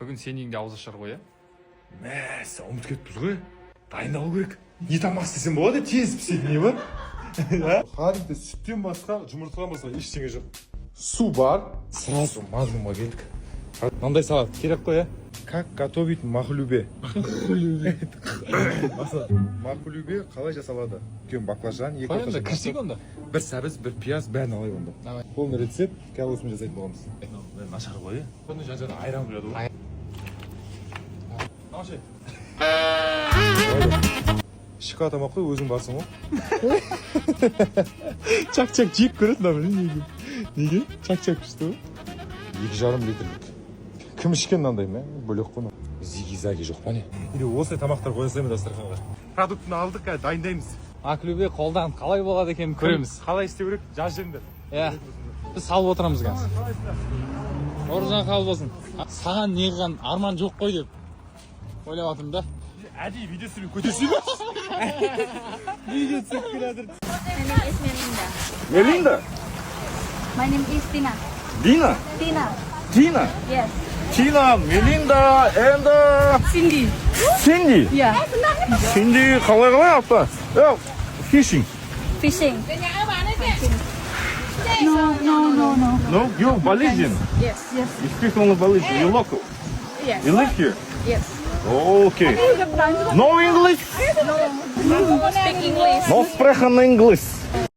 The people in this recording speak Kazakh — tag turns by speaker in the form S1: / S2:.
S1: Бүгін сенің де ауыз ашар ғой,
S2: Мәсі, ұмыт кетіппіз ғой. Дайындалу керек. Не тамақ істесем болады, тез пісетін не бар? Кәдімгі сүттен басқа, жұмыртқадан басқа ештеңе жоқ. Су бар, сразу мазмұнға келдік. Мынандай салат керек қой, Как готовить махлюбе? Махлюбе қалай жасалады? Үлкен баклажан, екі
S1: Қойында, кірсек онда?
S2: бір сәбіз, бір пияз, бәрін алайық онда. Полный рецепт, қазір осымен жасайтын боламыз. Нашар ғой, Бұны жан-жаны айран құяды ғой. Шиқа тамақ қой, өзің барсың ғой. Чак-чак жеп көреді, неге? Неге? Чак-чак күшті ғой. 2,5 литрлік. Кім ішкен мынандай ма? Бөлек қой. Зиги-заги жоқ па не? Или осылай тамақтар қоя салайын дастарханға. Продуктыны алдық, дайындаймыз.
S1: Махлюбе қолдан қалай болады екен көреміз.
S2: Қалай істеу керек? Жазыңдар.
S1: Біз салып отырамыз қазір. Оржан қабыл болсын. Саған неғылған арман жоқ қой деп ойлап жатырмын да.
S2: Әдейі видео түсіріп көтерсейді. Видео түсіріп келатыр.
S3: My name is Melinda.
S2: Melinda?
S3: My name is Tina.
S2: Dina?
S3: Tina.
S2: Tina?
S3: Yes.
S2: Tina, Melinda, and
S3: Cindy.
S2: Cindy.
S3: Yeah.
S2: Cindy қалай апа? Fishing.
S3: Fishing. No.
S2: No, you're Balizian.
S3: Yes. Yes.
S2: You speak only Balizian. You're local.
S3: Yes.
S2: You live here.
S3: Yes.
S2: Okay. No English?
S3: No. Speak English.
S2: No spreken English.